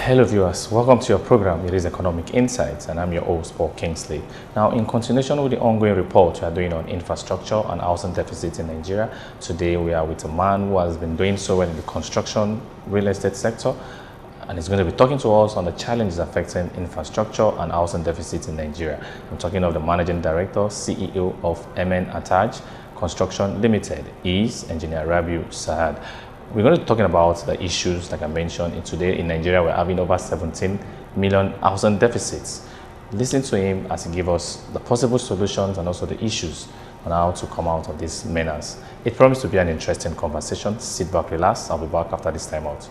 Hello viewers, welcome to your program. It is Economic Insights and I'm your host, Paul Kingsley. Now, in continuation with the ongoing report we are doing on infrastructure and housing deficits in Nigeria, today we are with a man who has been doing so well in the construction real estate sector, and he's going to be talking to us on the challenges affecting infrastructure and housing deficits in Nigeria. I'm talking of the Managing Director, CEO of Ataj Construction Limited, is Engineer Rabiu Saad. We're going to be talking about the issues, like I mentioned. Today in Nigeria, we're having over 17 million housing deficits. Listen to him as he gives us the possible solutions and also the issues on how to come out of this menace. It promises to be an interesting conversation. Sit back, relax. I'll be back after this time out.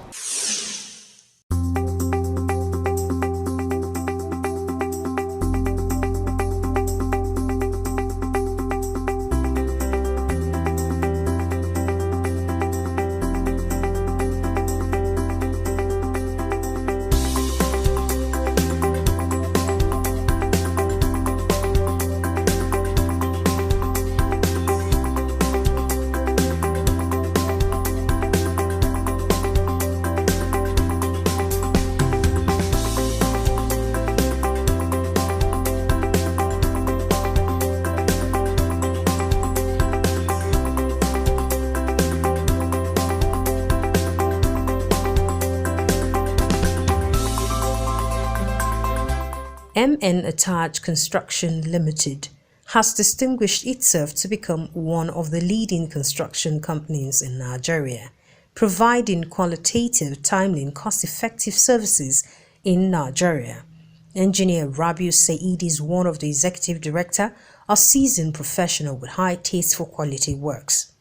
Ataj Construction Limited has distinguished itself to become one of the leading construction companies in Nigeria, providing qualitative, timely and cost-effective services in Nigeria. Engineer Rabiu Said is one of the executive director, a seasoned professional with high taste for quality works.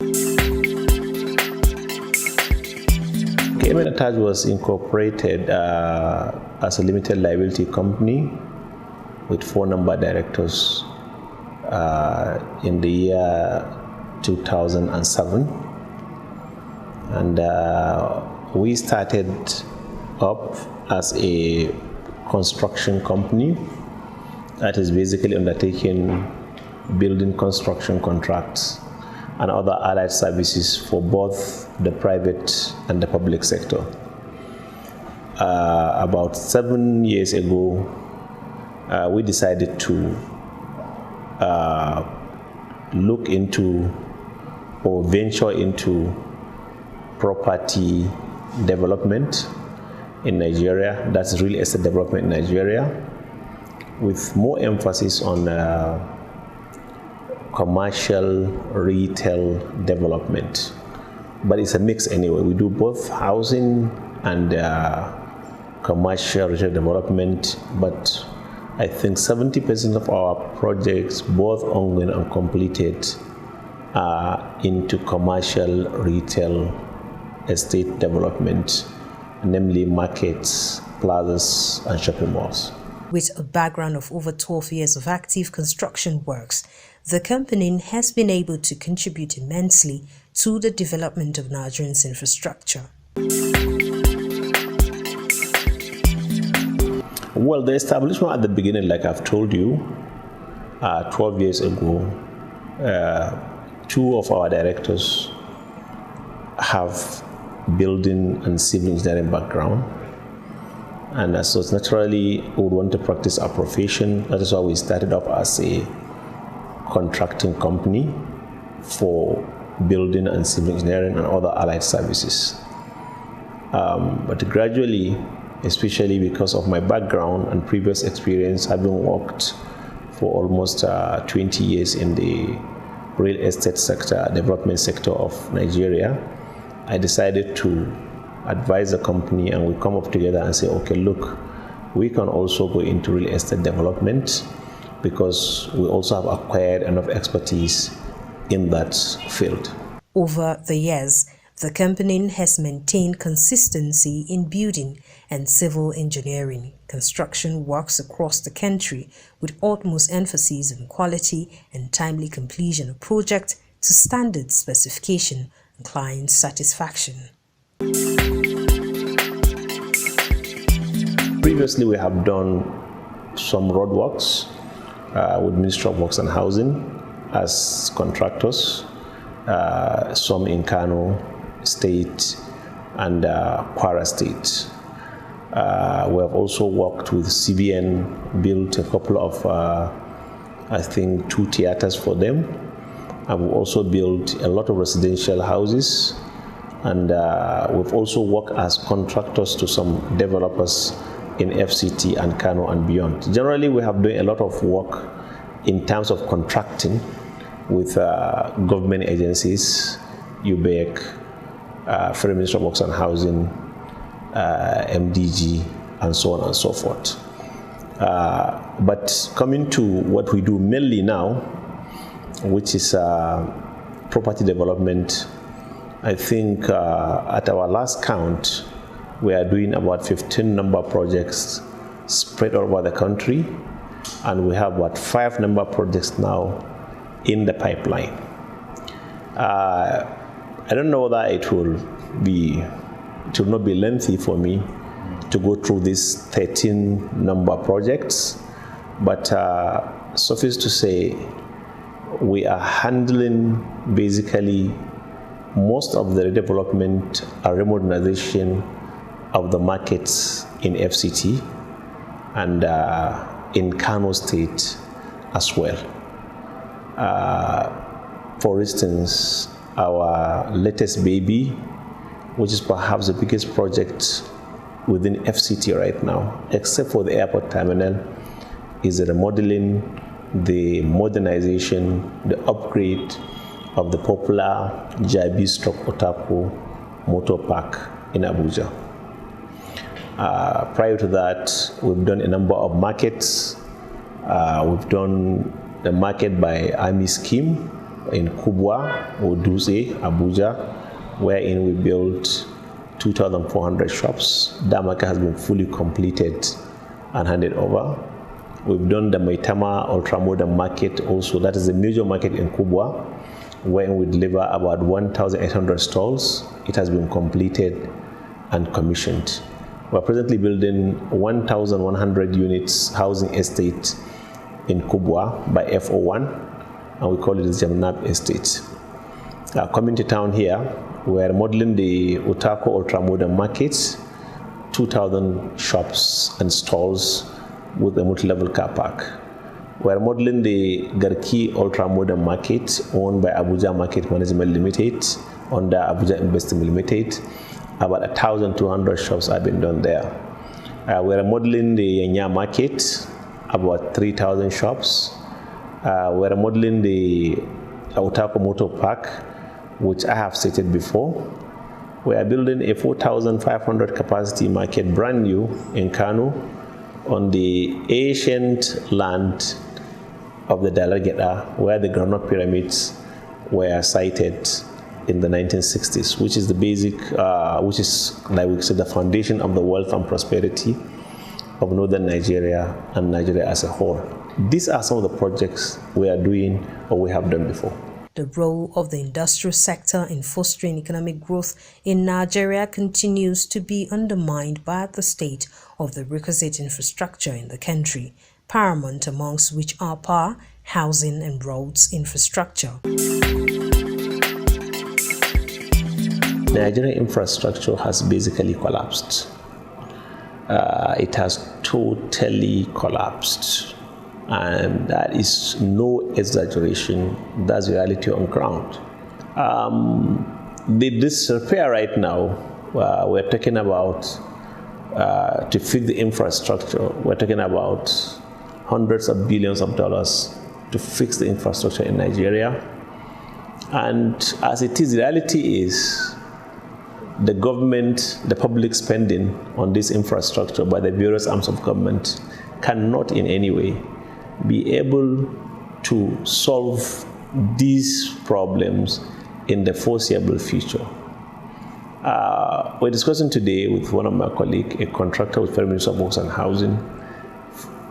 Ataj was incorporated as a limited liability company with 4 number directors in the year 2007, and we started up as a construction company that is basically undertaking building construction contracts and other allied services for both the private and the public sector. About 7 years ago, we decided to look into or venture into property development in Nigeria. That's real estate development in Nigeria, with more emphasis on commercial retail development. But it's a mix anyway. We do both housing and commercial retail development, but I think 70% of our projects, both ongoing and completed, are into commercial retail estate development, namely markets, plazas, and shopping malls. With a background of over 12 years of active construction works, the company has been able to contribute immensely to the development of Nigeria's infrastructure. Well, the establishment at the beginning, like I've told you, 12 years ago, 2 of our directors have building and civil engineering background, and so it's naturally we would want to practice our profession. That is why we started up as a contracting company for building and civil engineering and other allied services. But gradually, especially because of my background and previous experience, having worked for almost 20 years in the real estate sector, development sector of Nigeria, I decided to advise the company, and we come up together and say, okay, look, we can also go into real estate development because we also have acquired enough expertise in that field. Over the years, the company has maintained consistency in building and civil engineering construction works across the country, with utmost emphasis on quality and timely completion of projects to standard specification and client satisfaction. Previously, we have done some roadworks with Ministry of Works and Housing as contractors, some in Kano State and Kwara State. We have also worked with CBN, built a couple of, I think, 2 theaters for them. And we've also built a lot of residential houses. And we've also worked as contractors to some developers in FCT and Kano and beyond. Generally, we have done a lot of work in terms of contracting with government agencies, UBEC, Federal Ministry of Works and Housing, MDG, and so on and so forth. But coming to what we do mainly now, which is property development, I think at our last count, we are doing about 15 number projects spread all over the country, and we have about 5 number projects now in the pipeline. I don't know whether it will not be lengthy for me to go through these 13 number projects, but suffice to say, we are handling basically most of the redevelopment and remodernization of the markets in FCT and in Kano State as well. For instance, our latest baby, which is perhaps the biggest project within FCT right now, except for the airport terminal, is the remodeling, the modernization, the upgrade of the popular Jabi/Otako Motor Park in Abuja. Prior to that, we've done a number of markets. We've done the market by Army Scheme in Kubwa, Oduze, Abuja, wherein we built 2,400 shops. That market has been fully completed and handed over. We've done the Maitama Ultramodern Market also. That is a major market in Kubwa, where we deliver about 1,800 stalls. It has been completed and commissioned. We're presently building 1,100 units housing estate in Kubwa by FO1, and we call it the Jamnab Estate. Coming to town here, we're remodeling the Utako Ultramodern Market, 2,000 shops and stalls with a multi-level car park. We're modeling the Garki Ultramodern Market owned by Abuja Market Management Limited under Abuja Investment Limited. About 1,200 shops have been done there. We're modeling the Yenya Market, about 3,000 shops. We're modeling the Utako Motor Park, which I have stated before. We are building a 4,500 capacity market brand new in Kano on the ancient land of the Dalageta, where the granite pyramids were sited in the 1960s, which is the basic, which is, like we said, the foundation of the wealth and prosperity of northern Nigeria and Nigeria as a whole. These are some of the projects we are doing or we have done before. The role of the industrial sector in fostering economic growth in Nigeria continues to be undermined by the state of the requisite infrastructure in the country, paramount amongst which are power, housing, and roads infrastructure. Nigerian infrastructure has basically collapsed. It has totally collapsed. And that is no exaggeration. That's reality on ground. The disrepair right now, we're talking about to fix the infrastructure. We're talking about hundreds of billions of dollars to fix the infrastructure in Nigeria. And as it is, the reality is the government, the public spending on this infrastructure by the various arms of government cannot in any way be able to solve these problems in the foreseeable future. We're discussing today with one of my colleagues, a contractor with Federal Ministry of Works and Housing.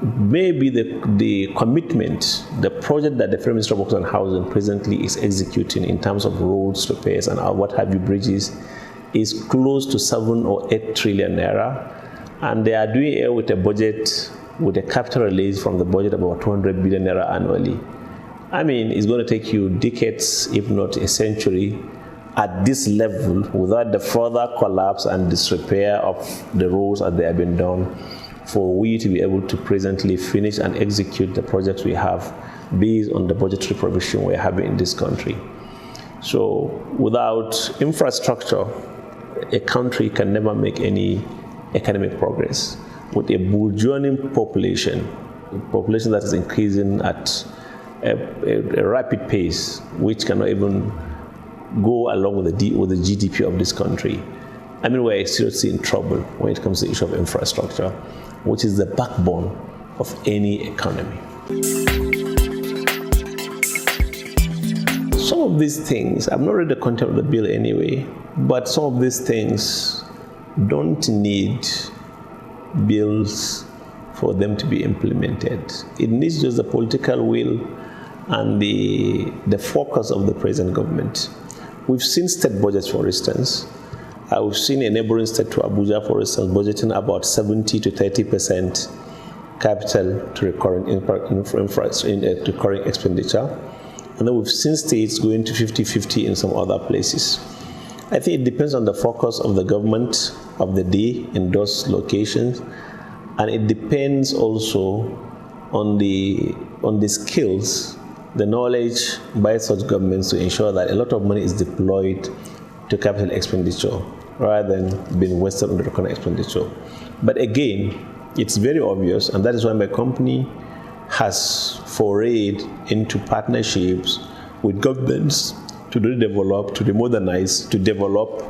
Maybe the commitment, the project that the Federal Ministry of Works and Housing presently is executing in terms of roads, repairs, and what have you, bridges, is close to 7 or 8 trillion naira. And they are doing it with a budget, with a capital release from the budget of about 200 billion naira annually. I mean, it's going to take you decades, if not a century, at this level without the further collapse and disrepair of the roads as they have been done, for we to be able to presently finish and execute the projects we have based on the budgetary provision we're having in this country. So without infrastructure, a country can never make any economic progress. With a burgeoning population that is increasing at a rapid pace, which cannot even go along with the GDP of this country, I mean, we're seriously in trouble when it comes to the issue of infrastructure, which is the backbone of any economy. Some of these things, I've not read the content of the bill anyway, but some of these things don't need bills for them to be implemented. It needs just the political will and the focus of the present government. We've seen state budgets, for instance. We've seen a neighboring state to Abuja, for instance, budgeting about 70 to 30% capital to recurring expenditure. And then we've seen states going to 50-50 in some other places. I think it depends on the focus of the government of the day in those locations, and it depends also on the skills, the knowledge by such governments to ensure that a lot of money is deployed to capital expenditure rather than being wasted on the recurring expenditure. But again, it's very obvious, and that is why my company has forayed into partnerships with governments to redevelop, to modernize, to develop,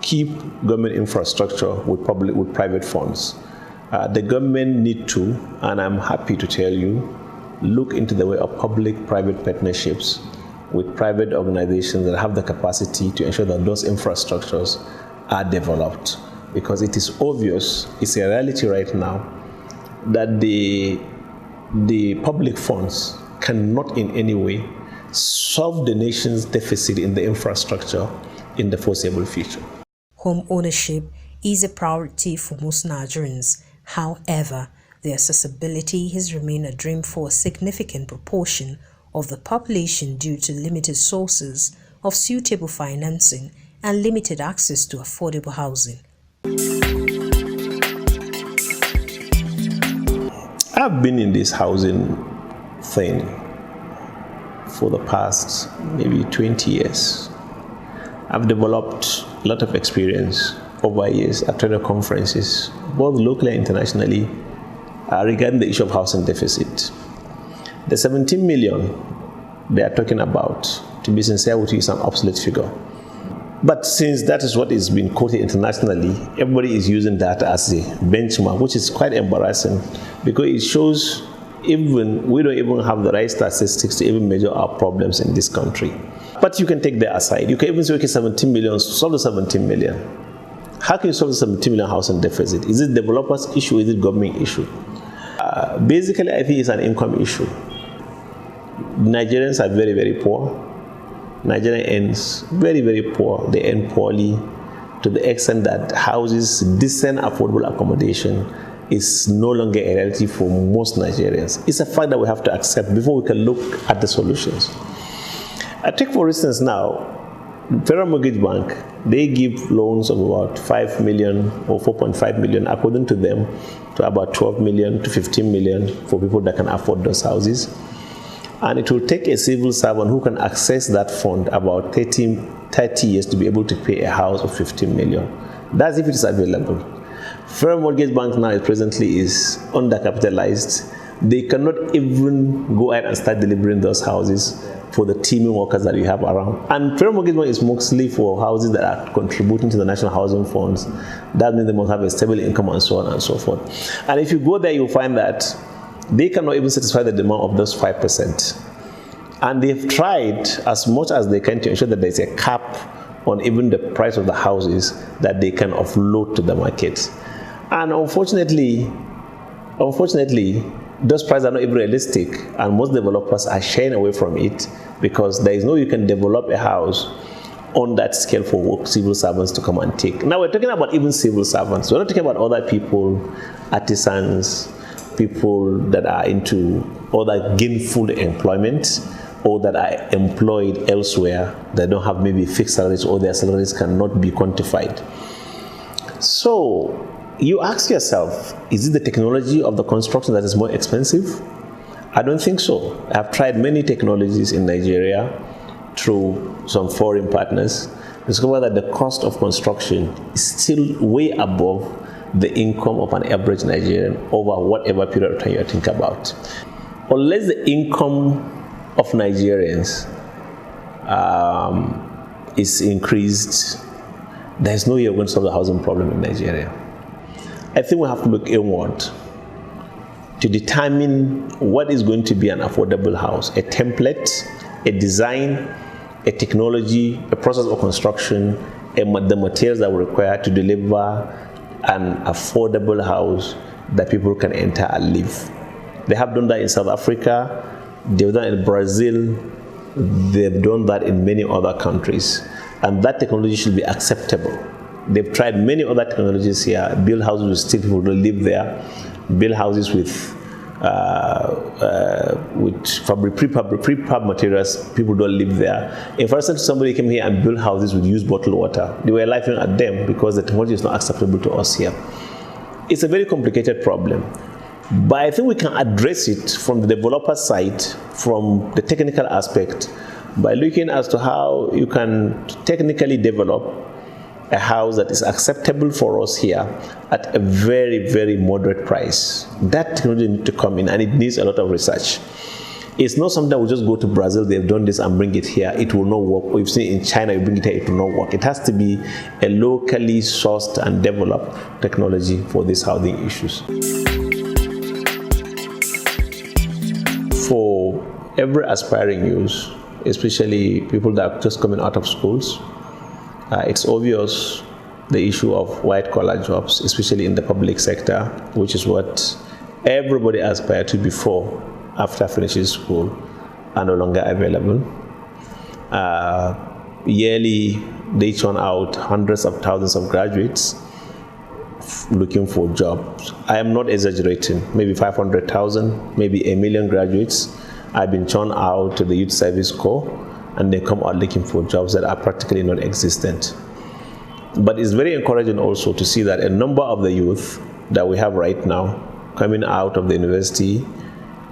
keep government infrastructure with private funds. The government need to, and I'm happy to tell you, look into the way of public-private partnerships with private organizations that have the capacity to ensure that those infrastructures are developed. Because it is obvious, it's a reality right now, that the public funds cannot in any way solve the nation's deficit in the infrastructure in the foreseeable future. Home ownership is a priority for most Nigerians. However, the accessibility has remained a dream for a significant proportion of the population due to limited sources of suitable financing and limited access to affordable housing. I've been in this housing thing for the past maybe 20 years. I've developed a lot of experience over years at trade conferences, both locally and internationally, regarding the issue of housing deficit. The 17 million they are talking about, to be sincere with you, is an obsolete figure. But since that is what is being quoted internationally, everybody is using that as a benchmark, which is quite embarrassing because it shows even we don't even have the right statistics to even measure our problems in this country. But you can take that aside. You can even say, okay, 17 million, solve the 17 million. How can you solve the 17 million housing deficit? Is it developers' issue or is it government issue? Basically, I think it's an income issue. Nigerians are very, very poor. Nigerian ends very, very poor. They end poorly to the extent that houses, decent, affordable accommodation is no longer a reality for most Nigerians. It's a fact that we have to accept before we can look at the solutions. I take, for instance, now, Federal Mortgage Bank, they give loans of about 5 million or 4.5 million, according to them, to about 12 million to 15 million for people that can afford those houses. And it will take a civil servant who can access that fund about 30 years to be able to pay a house of 15 million. That's if it is available. Federal Mortgage Bank now presently is undercapitalized. They cannot even go ahead and start delivering those houses for the teeming workers that you have around. And Federal Mortgage Bank is mostly for houses that are contributing to the national housing funds. That means they must have a stable income and so on and so forth. And if you go there, you'll find that they cannot even satisfy the demand of those 5%. And they've tried as much as they can to ensure that there's a cap on even the price of the houses that they can offload to the market. And unfortunately, those prices are not even realistic, and most developers are shying away from it because there is no way you can develop a house on that scale for civil servants to come and take. Now we're talking about even civil servants. We're not talking about other people, artisans, people that are into other gainful employment. or that are employed elsewhere that don't have maybe fixed salaries, or their salaries cannot be quantified. So you ask yourself, is it the technology of the construction that is more expensive? I don't think so. I've tried many technologies in Nigeria through some foreign partners, discovered that the cost of construction is still way above the income of an average Nigerian over whatever period of time you think about. Unless the income of Nigerians is increased, there's no way you're going to solve the housing problem in Nigeria. I think we have to look inward to determine what is going to be an affordable house, a template, a design, a technology, a process of construction, the materials that we require to deliver an affordable house that people can enter and live. They have done that in South Africa, they've done it in Brazil, they've done that in many other countries, and that technology should be acceptable. They've tried many other technologies here, build houses with still people who live there, build houses with prefab materials, people don't live there. And for instance, somebody came here and built houses with used bottled water. They were laughing at them because the technology is not acceptable to us here. It's a very complicated problem. But I think we can address it from the developer side, from the technical aspect, by looking as to how you can technically develop a house that is acceptable for us here at a very, very moderate price. That technology needs to come in, and it needs a lot of research. It's not something that we just go to Brazil, they've done this and bring it here, it will not work. We've seen in China, you bring it here, it will not work. It has to be a locally sourced and developed technology for these housing issues. For every aspiring youth, especially people that are just coming out of schools, it's obvious the issue of white-collar jobs, especially in the public sector, which is what everybody aspired to before, after finishing school, are no longer available. Yearly, they churn out hundreds of thousands of graduates looking for jobs. I am not exaggerating, maybe 500,000, maybe 1 million graduates have been churned out to the Youth Service Corps, and they come out looking for jobs that are practically non-existent. But it's very encouraging also to see that a number of the youth that we have right now coming out of the university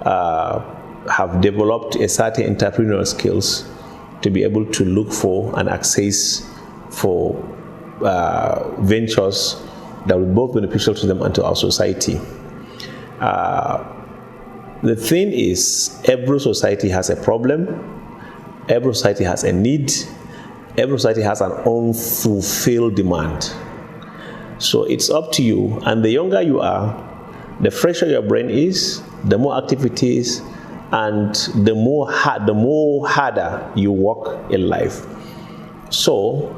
have developed a certain entrepreneurial skills to be able to look for and access for ventures that will be both beneficial to them and to our society. The thing is, every society has a problem, every society has a need, every society has an unfulfilled demand. So it's up to you, and the younger you are, the fresher your brain is, the more active it is, and the more harder you work in life. So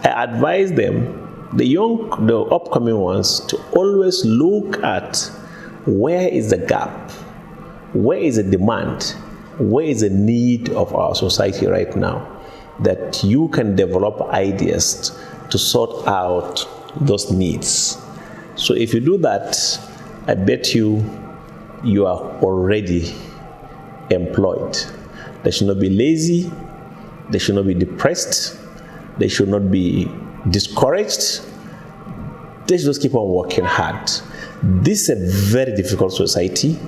I advise them, the upcoming ones, to always look at where is the gap, where is the demand, where is the need of our society right now, that you can develop ideas to sort out those needs. So if you do that, I bet you are already employed. They should not be lazy, they should not be depressed, they should not be discouraged, they should just keep on working hard. This is a very difficult society,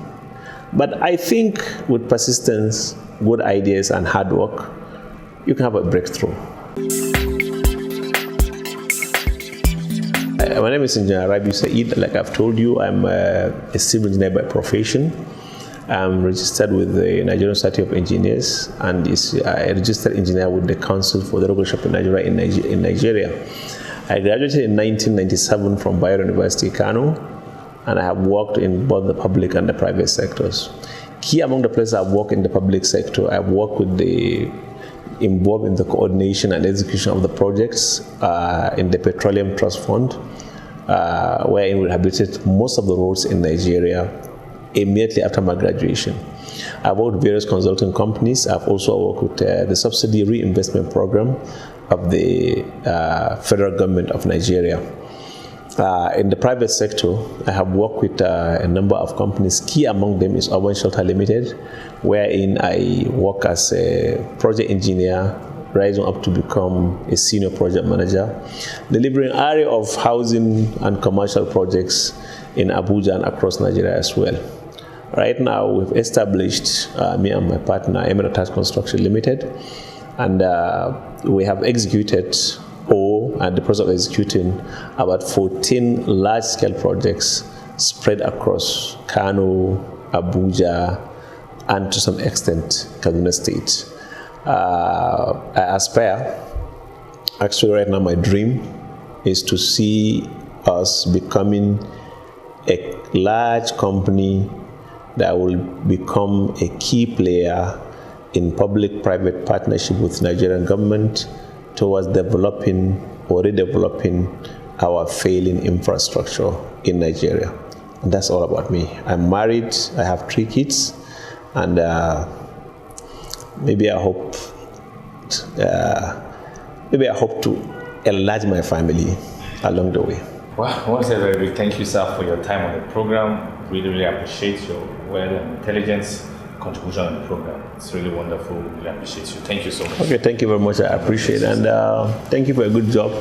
but I think with persistence, good ideas, and hard work, you can have a breakthrough. My name is Engineer Rabi Said. Like I've told you, I'm a civil engineer by profession. I'm registered with the Nigerian Society of Engineers, and is a registered engineer with the Council for the Regulation of Nigeria in Nigeria. I graduated in 1997 from Bayero University, Kano, and I have worked in both the public and the private sectors. Key among the places I've worked in the public sector, I've worked involved in the coordination and execution of the projects in the Petroleum Trust Fund, wherein we rehabilitated most of the roads in Nigeria immediately after my graduation. I've worked with various consulting companies. I've also worked with the Subsidy Reinvestment Program of the federal government of Nigeria. In the private sector, I have worked with a number of companies. Key among them is Urban Shelter Limited, wherein I work as a project engineer, rising up to become a senior project manager, delivering an array of housing and commercial projects in Abuja and across Nigeria as well. Right now, we've established, me and my partner, Ataj Construction Limited, and we have executed at the process of executing about 14 large-scale projects spread across Kano, Abuja, and to some extent, Kaduna State. I aspire, actually right now my dream is to see us becoming a large company that will become a key player in public-private partnership with Nigerian government towards developing or redeveloping our failing infrastructure in Nigeria. And that's all about me. I'm married, I have 3 kids, and maybe I hope to enlarge my family along the way. Well, once again, very big thank you, sir, for your time on the program. Really appreciate your well and intelligence contribution on the program. It's really wonderful. Really appreciate you. Thank you so much. Okay, thank you very much. I appreciate it. And thank you for a good job.